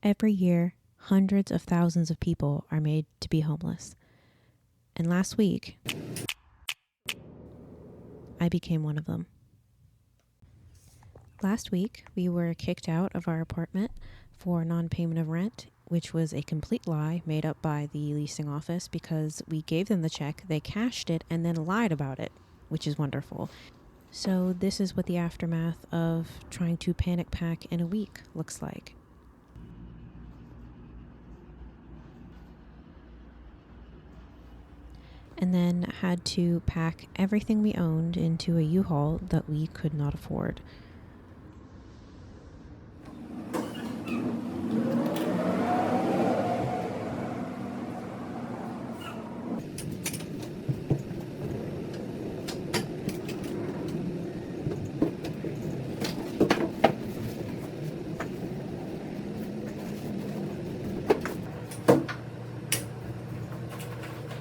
Every year, hundreds of thousands of people are made to be homeless. And last week, I became one of them. Last week, we were kicked out of our apartment for non-payment of rent, which was a complete lie made up by the leasing office because we gave them the check, they cashed it, and then lied about it, which is wonderful. So this is what the aftermath of trying to panic pack in a week looks like. And then had to pack everything we owned into a U-Haul that we could not afford.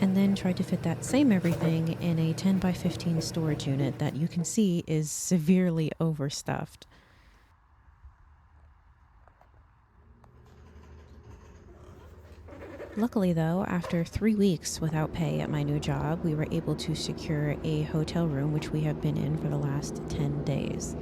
And then tried to fit that same everything in a 10 by 15 storage unit that you can see is severely overstuffed. Luckily though, after 3 weeks without pay at my new job, we were able to secure a hotel room, which we have been in for the last 10 days.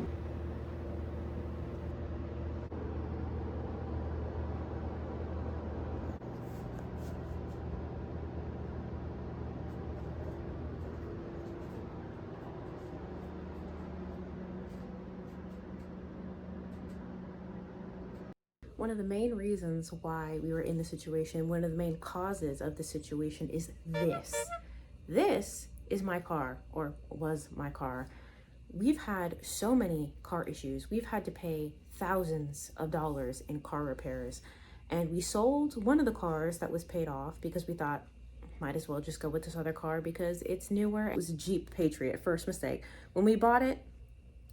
One of the main reasons why we were in the situation, one of the main causes of the situation is this. This is my car, or was my car. We've had so many car issues. We've had to pay thousands of dollars in car repairs. And we sold one of the cars that was paid off because we thought, might as well just go with this other car because it's newer. It was a Jeep Patriot, first mistake. When we bought it,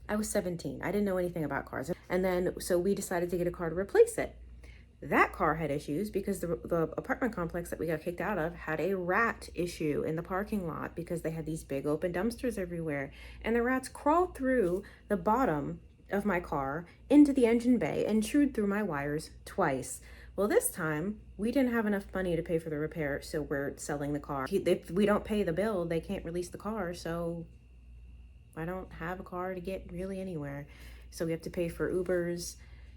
I was 17. I didn't know anything about cars. And then, so we decided to get a car to replace it. That car had issues because the apartment complex that we got kicked out of had a rat issue in the parking lot because they had these big open dumpsters everywhere. And the rats crawled through the bottom of my car into the engine bay and chewed through my wires twice. Well, this time we didn't have enough money to pay for the repair, so we're selling the car. If we don't pay the bill, they can't release the car, so I don't have a car to get really anywhere. So we have to pay for Ubers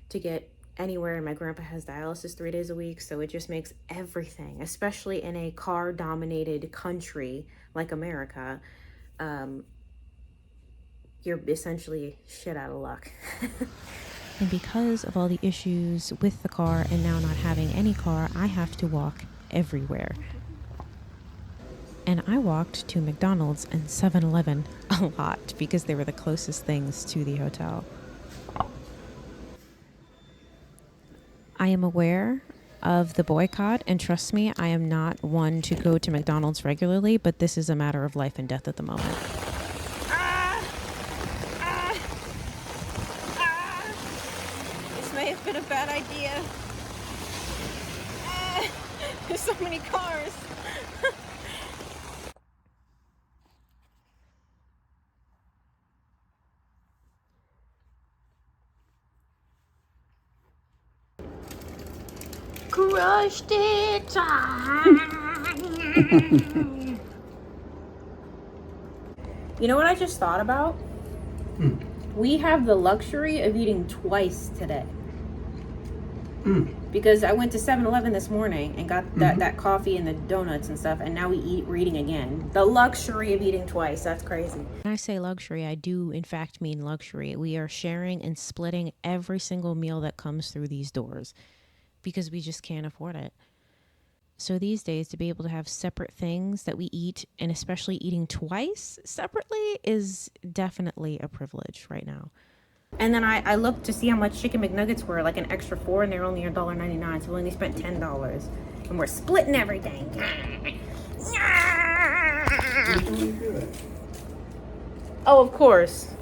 to get anywhere, and my grandpa has dialysis 3 days a week, so it just makes everything, especially in a car-dominated country like America, you're essentially shit out of luck. And because of all the issues with the car and now not having any car, I have to walk everywhere. And I walked to McDonald's and 7-Eleven a lot because they were the closest things to the hotel. I am aware of the boycott, and trust me, I am not one to go to McDonald's regularly, but this is a matter of life and death at the moment. This may have been a bad idea. There's so many cars. Crushed it time. You know what I just thought about? We have the luxury of eating twice today. Because I went to 7-Eleven this morning and got that coffee and the donuts and stuff, and now we're eating again. The luxury of eating twice, that's crazy. When I say luxury, I do in fact mean luxury. We are sharing and splitting every single meal that comes through these doors because we just can't afford it. So these days, to be able to have separate things that we eat, and especially eating twice separately, is definitely a privilege right now. And then I looked to see how much chicken McNuggets were, like an extra 4, and they're only $1.99, so we only spent $10. And we're splitting everything. Oh, of course.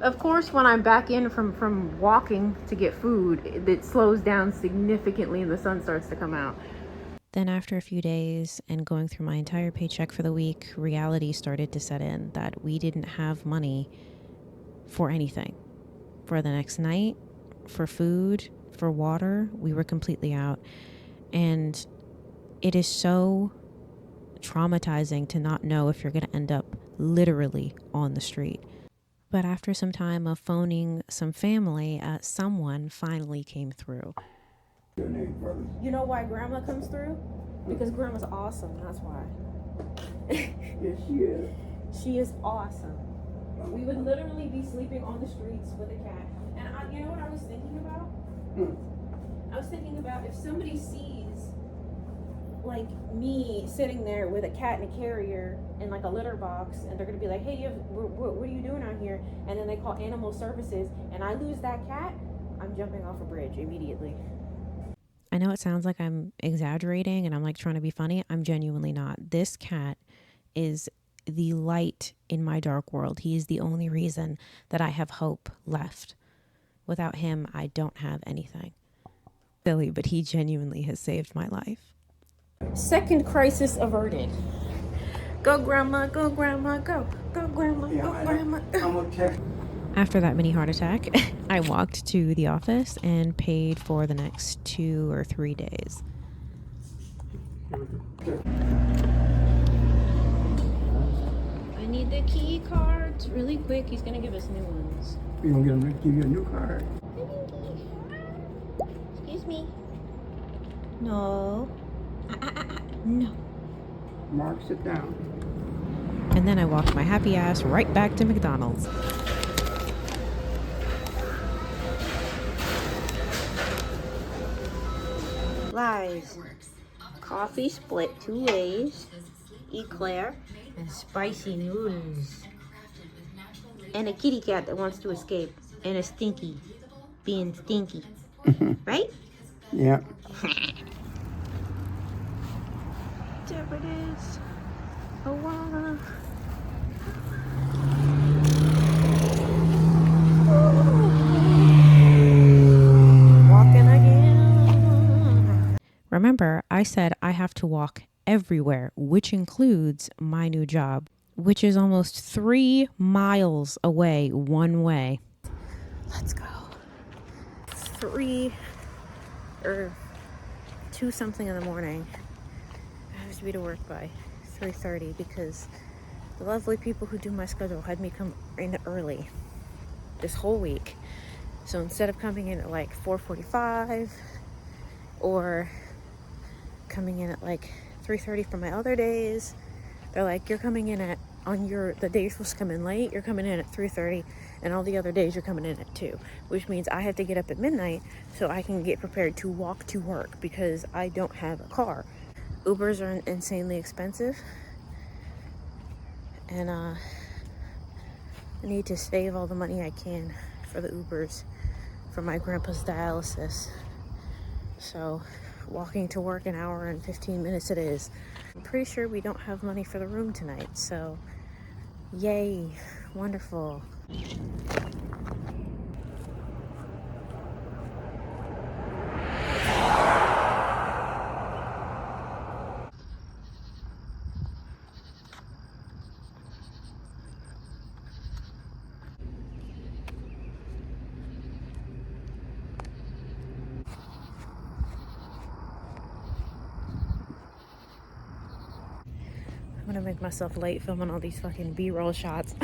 Of course, when I'm back in from walking to get food, it slows down significantly and the sun starts to come out. Then after a few days and going through my entire paycheck for the week, reality started to set in that we didn't have money for anything. For the next night, for food, for water, we were completely out. And it is so traumatizing to not know if you're going to end up literally on the street. But after some time of phoning some family, someone finally came through. You know why Grandma comes through? Because Grandma's awesome, that's why. Yes, she is. She is awesome. We would literally be sleeping on the streets with a cat. And you know what I was thinking about? I was thinking about if somebody sees like me sitting there with a cat in a carrier in like a litter box, and they're gonna be like, hey, what are you doing out here? And then they call animal services and I lose that cat, I'm jumping off a bridge immediately. I know it sounds like I'm exaggerating and I'm like trying to be funny. I'm genuinely not. This cat is the light in my dark world. He is the only reason that I have hope left. Without him, I don't have anything. Silly, but he genuinely has saved my life. Second crisis averted. Go, Grandma, go, Grandma, go. Go, Grandma, go, Grandma, go. After that mini heart attack, I walked to the office and paid for the next 2 or 3 days. I need the key cards really quick. He's gonna give us new ones. You're gonna give you a new card. Excuse me. No. No. Mark, sit down. And then I walked my happy ass right back to McDonald's. Lies. Coffee split 2 ways. Eclair. And spicy noodles. And a kitty cat that wants to escape. And a stinky. Being stinky. Right? Yeah. There it is. Awana. Walking again. Remember, I said I have to walk everywhere, which includes my new job, which is almost 3 miles away one way. Let's go. 3 or 2 something in the morning. I have to be to work by 3:30 because the lovely people who do my schedule had me come in early this whole week. So instead of coming in at like 4:45 or coming in at like 3:30 for my other days, they're like, you're coming in at the day you're supposed to come in late, you're coming in at 3:30, and all the other days you're coming in at 2, which means I have to get up at midnight so I can get prepared to walk to work because I don't have a car. Ubers are insanely expensive, and I need to save all the money I can for the Ubers for my grandpa's dialysis. So walking to work an hour and 15 minutes it is. I'm pretty sure we don't have money for the room tonight, so yay, wonderful. I'm gonna make myself late filming all these fucking B-roll shots.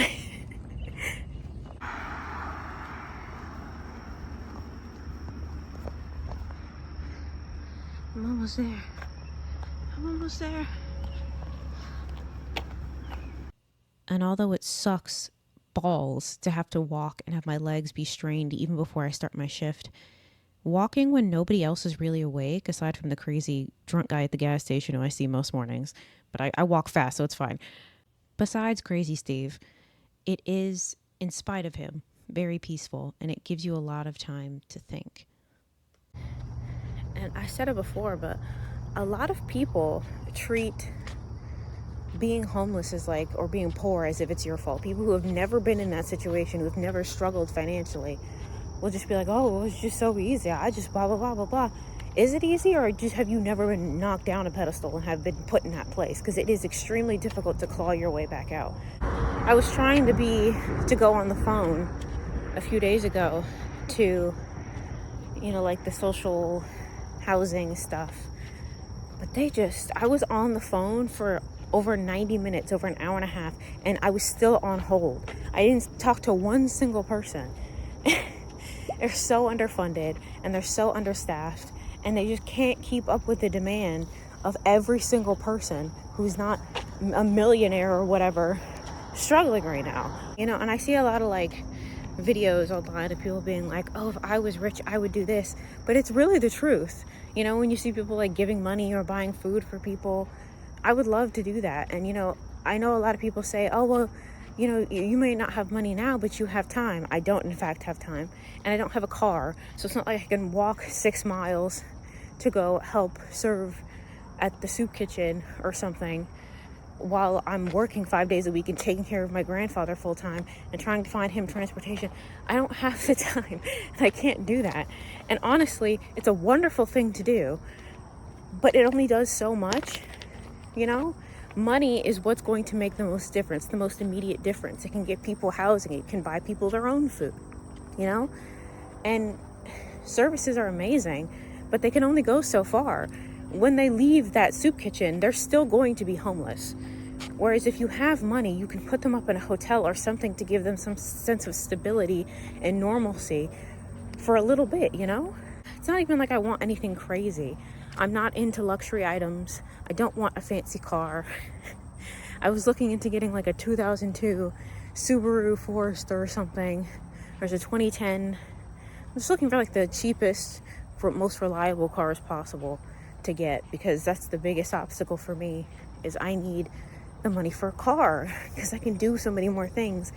I'm almost there. I'm almost there. And although it sucks balls to have to walk and have my legs be strained even before I start my shift, walking when nobody else is really awake, aside from the crazy drunk guy at the gas station who I see most mornings, but I walk fast, so it's fine. Besides Crazy Steve, it is, in spite of him, very peaceful, and it gives you a lot of time to think. And I said it before, but a lot of people treat being homeless as like, or being poor as if it's your fault. People who have never been in that situation, who've never struggled financially, will just be like, oh, it's just so easy. I just blah, blah, blah, blah, blah. Is it easy, or just have you never been knocked down a pedestal and have been put in that place? Because it is extremely difficult to claw your way back out. I was trying to go on the phone a few days ago to you know, like the social housing stuff. But I was on the phone for over 90 minutes, over an hour and a half, and I was still on hold. I didn't talk to one single person. They're so underfunded and they're so understaffed, and they just can't keep up with the demand of every single person who's not a millionaire or whatever struggling right now. You know, and I see a lot of like videos online of people being like, oh, if I was rich, I would do this. But it's really the truth. You know, when you see people like giving money or buying food for people, I would love to do that. And, you know, I know a lot of people say, oh, well, you know, you may not have money now, but you have time. I don't, in fact, have time. And I don't have a car. So it's not like I can walk 6 miles to go help serve at the soup kitchen or something while I'm working 5 days a week and taking care of my grandfather full time and trying to find him transportation. I don't have the time, and I can't do that. And honestly, it's a wonderful thing to do, but it only does so much, you know? Money is what's going to make the most difference, the most immediate difference. It can get people housing, it can buy people their own food, you know? And services are amazing, but they can only go so far. When they leave that soup kitchen, they're still going to be homeless. Whereas if you have money, you can put them up in a hotel or something to give them some sense of stability and normalcy for a little bit, you know? It's not even like I want anything crazy. I'm not into luxury items. I don't want a fancy car. I was looking into getting like a 2002 Subaru Forester or something. There's a 2010. I'm just looking for like the cheapest, most reliable cars possible to get, because that's the biggest obstacle for me, is I need the money for a car, because I can do so many more things,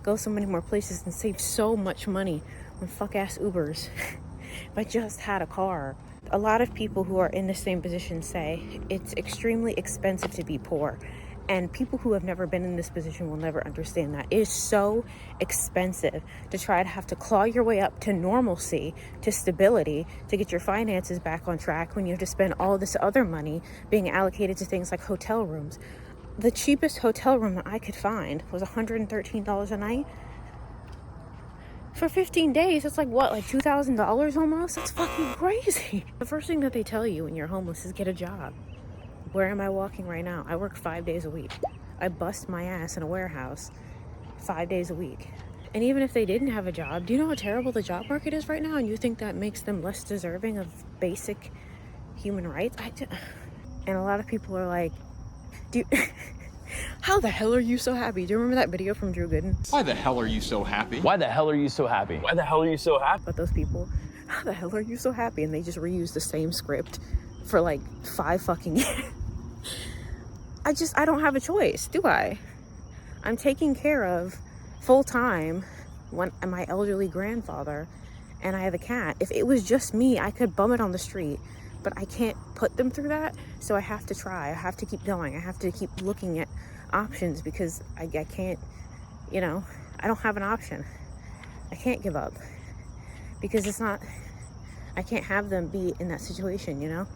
go so many more places, and save so much money on fuck ass Ubers if I just had a car. A lot of people who are in the same position say it's extremely expensive to be poor, and people who have never been in this position will never understand that. It is so expensive to try to have to claw your way up to normalcy, to stability, to get your finances back on track when you have to spend all this other money being allocated to things like hotel rooms. The cheapest hotel room that I could find was $113 a night. For 15 days, it's like what, like $2,000 almost? That's fucking crazy. The first thing that they tell you when you're homeless is get a job. Where am I walking right now? I work 5 days a week. I bust my ass in a warehouse 5 days a week. And even if they didn't have a job, do you know how terrible the job market is right now? And you think that makes them less deserving of basic human rights? And a lot of people are like, how the hell are you so happy? Do you remember that video from Drew Gooden? Why the hell are you so happy? Why the hell are you so happy? Why the hell are you so happy? But those people, how the hell are you so happy? And they just reuse the same script for like 5 fucking years. I don't have a choice, do I? I'm taking care of full time my elderly grandfather, and I have a cat. If it was just me, I could bum it on the street, but I can't put them through that. So I have to try. I have to keep going. I have to keep looking at options, because I can't, you know, I don't have an option. I can't give up, because I can't have them be in that situation, you know?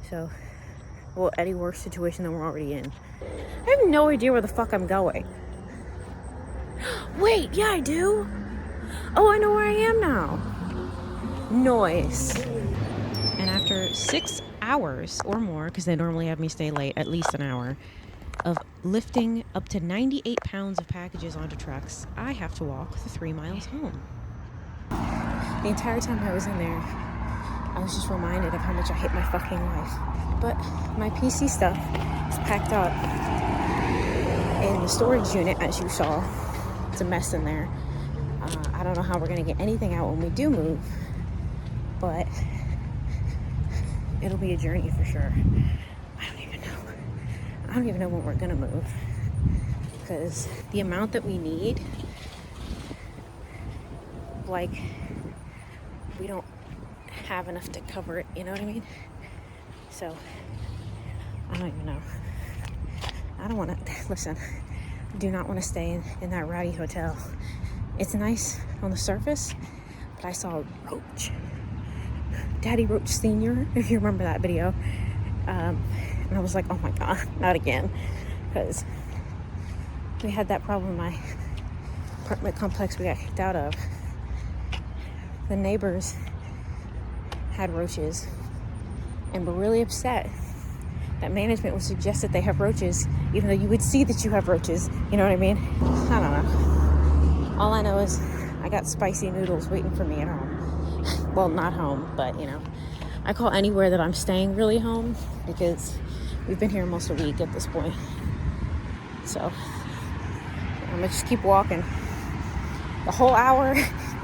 So, well, any worse situation than we're already in. I have no idea where the fuck I'm going. Wait, yeah, I do. Oh, I know where I am now. Noise. And after 6 hours or more, because they normally have me stay late, at least an hour, of lifting up to 98 pounds of packages onto trucks, I have to walk the 3 miles home. The entire time I was in there, I was just reminded of how much I hate my fucking life. But my PC stuff is packed up in the storage unit, as you saw. It's a mess in there. I don't know how we're gonna get anything out when we do move, but it'll be a journey for sure. I don't even know when we're gonna move, because the amount that we need, like, we don't have enough to cover it, you know what I mean? So I don't even know. I don't want to, listen, I do not want to stay in that rowdy hotel. It's nice on the surface, but I saw Roach, Daddy Roach Sr., if you remember that video, and I was like, oh my god, not again, because we had that problem in my apartment complex we got kicked out of. The neighbors had roaches and were really upset that management would suggest that they have roaches, even though you would see that you have roaches. You know what I mean? I don't know. All I know is I got spicy noodles waiting for me at home. Well, not home, but you know. I call anywhere that I'm staying really home because we've been here almost a week at this point. So I'm gonna just keep walking. The whole hour,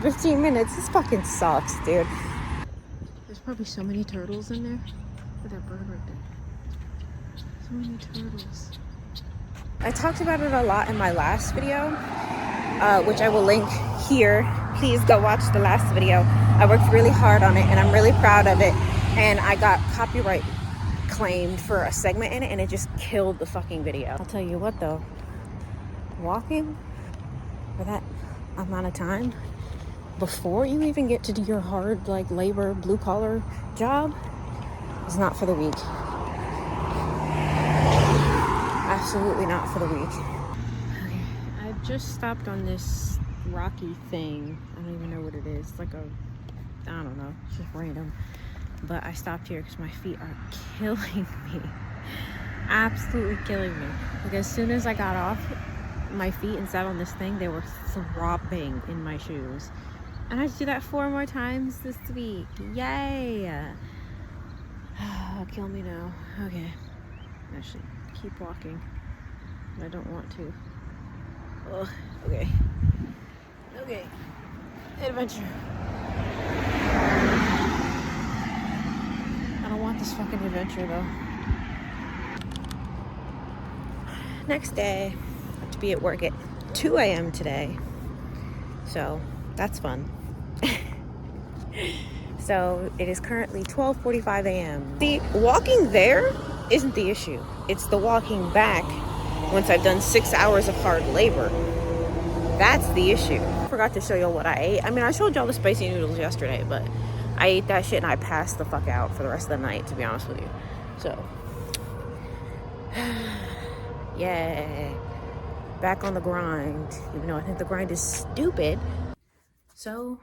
15 minutes, this fucking sucks, dude. There's probably so many turtles in there. Look at that bird right there. So many turtles. I talked about it a lot in my last video, which I will link here. Please go watch the last video. I worked really hard on it and I'm really proud of it. And I got copyright claimed for a segment in it and it just killed the fucking video. I'll tell you what though, walking for that amount of time before you even get to do your hard like labor blue collar job is not for the weak. Absolutely not for the weak. Okay, I've just stopped on this rocky thing. I don't even know what it is. It's like I don't know, it's just random. But I stopped here because my feet are killing me. Absolutely killing me. Like as soon as I got off my feet and sat on this thing, they were throbbing in my shoes. And I have to do that 4 more times this week. Yay! Kill me now. Okay. I should keep walking. But I don't want to. Ugh. Okay. Okay. Adventure. I don't want this fucking adventure though. Next day, I have to be at work at 2 a.m. today. So that's fun. So it is currently 12:45 a.m. The walking there isn't the issue. It's the walking back once I've done 6 hours of hard labor. That's the issue. I forgot to show y'all what I ate. I mean, I showed y'all the spicy noodles yesterday, but I ate that shit and I passed the fuck out for the rest of the night, to be honest with you. So, yeah, back on the grind, even though I think the grind is stupid. So,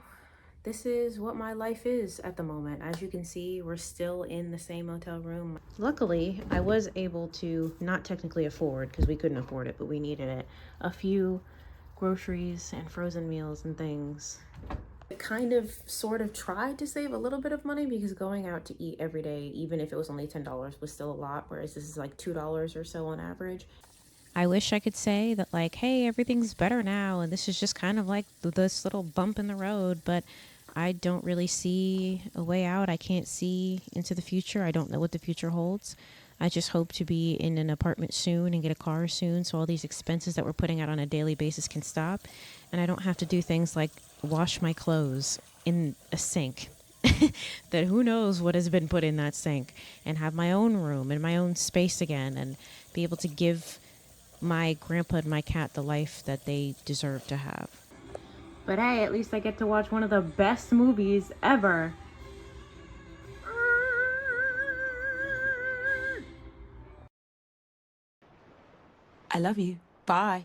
this is what my life is at the moment. As you can see, we're still in the same hotel room. Luckily, I was able to not technically afford, because we couldn't afford it, but we needed it, a few groceries and frozen meals and things. I kind of sort of tried to save a little bit of money because going out to eat every day, even if it was only $10, was still a lot, whereas this is like $2 or so on average. I wish I could say that like, hey, everything's better now and this is just kind of like this little bump in the road, but I don't really see a way out. I can't see into the future. I don't know what the future holds. I just hope to be in an apartment soon and get a car soon so all these expenses that we're putting out on a daily basis can stop. And I don't have to do things like wash my clothes in a sink that who knows what has been put in that sink, and have my own room and my own space again and be able to give my grandpa and my cat the life that they deserve to have. But hey, at least I get to watch one of the best movies ever. I love you. Bye.